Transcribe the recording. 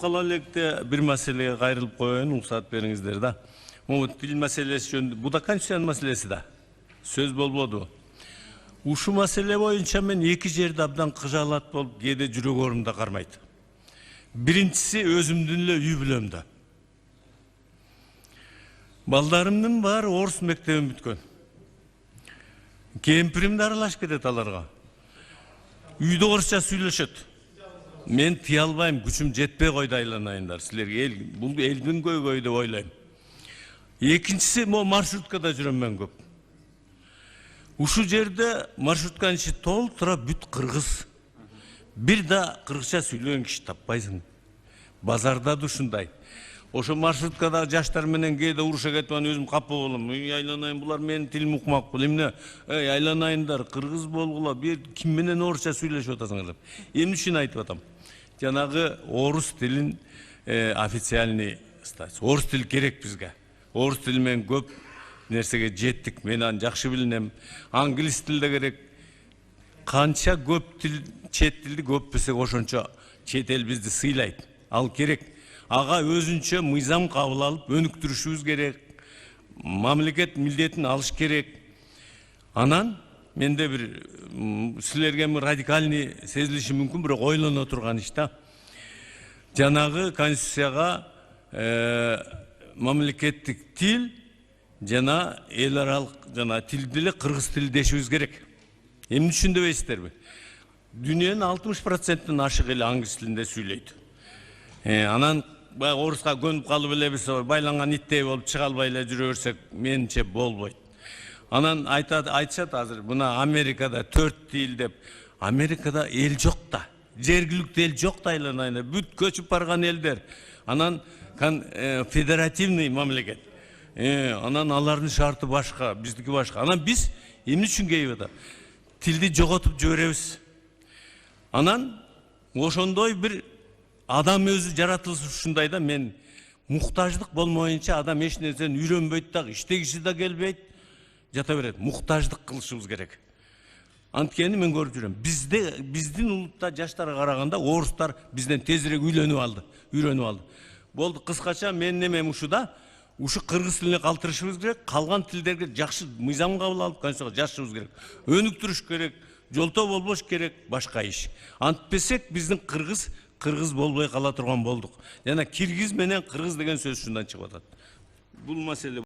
Кала электе бир маселеге кайрылып коеюн, уруксат бериңиздер да. Могу тил маселеси жөнүндө, бу да конституциянын маселеси да. Сөз болбоду. Ушу маселе боюнча мен эки жерде абдан кыжаалат болуп, кээде жүрөк орунда кармайт. Биринчиси өзүмдүн эле үй бүлөмдө. Балдарымдын баары орус мектебин бүткөн. Кемпирим да аралашып кетет аларга. Үйдө орусча сүйлөшөт. Мен тыя албайм, күчүм жетпей койду айланайындар. Силерге бул элдин көйгөйү деп ойлойм. Экинчиси, маршруткада жүрөм мен көп. Ушу жерде маршрутканын ичи толтура бүт кыргыз. Бир да кыргызча сүйлөгөн киши таппайсың. Базарда да ушундай. Ошо маршруткадагы жаштар менен кээде уруша кетип анан өзүм капа болом. Айланайын, булар менин тилим укмакпыл. Эмне? Айланайындар, кыргыз болгула, ким менен орусча сүйлөшүп атасыңар деп. Эмне үчүн айтып атам? Жанагы орус тилин официальный статус. Орус тил керек бизге. Орус тили менен көп нерсеге жеттик. Мен аны жакшы билем. Англис тил да керек. Канча көп тил, чет тилди көп билсек, ошончо чет эл бизди сыйлайт. Ал керек. Ага өзүнчө мыйзам кабыл алып, өнүктүрүшүбүз керек. Мамлекет милдетин алыш керек. Анан менде бир силерге радикальный сезилиши мүмкүн, бирок ойлоно турган иш да. Жанагы конституцияга мамлекеттик тил жана эл аралык жана тилди эле кыргыз тили дешибиз керек. Эмне үчүн дебейсиздерби? Дүйнөнүн 60%-тен ашык эли англис тилинде сүйлөйт. Анан оруска көнүп калып эле биз байланган иттей болуп чыга албай эле жүрө берсек, менимче болбойт. Анан айтышат азыр, мына Америкада 4 тил деп. Америкада эл жок да. Жергиликтүү эл жок да айланайын. Бүт көчүп барган элдер. Анан федеративный мамлекет. Анан алардын шарты башка, биздики башка. Анан биз эмне үчүн кейип атат? Тилди жоготуп жиберебиз. Анан ошондой бир адам өзү жаратылышы ушундай да, мен муктаждык болмоюнча адам эч нерсени үйрөнбөйт да, иштегиси да келбейт. Жата берет. Муктаждык кылышыбыз керек. Анткени мен көрүп жүрөм. Биздин улутта жаштарга караганда орустар бизден тезирээк үйрөнүп алды. Болду, кыскача менин немем ушу да. Ушу кыргыз тилине калтырышыбыз керек. Калган тилдерге жакшы мыйзам кабыл алып, конституцияга жазышыбыз керек. Өнүктүрүш керек, жолтоо болбош керек, башка иш. Антпесек биздин кыргыз болбой кала турган болдук. Жана киргиз менен кыргыз деген сөз ушундан чыгып атат. Бул маселе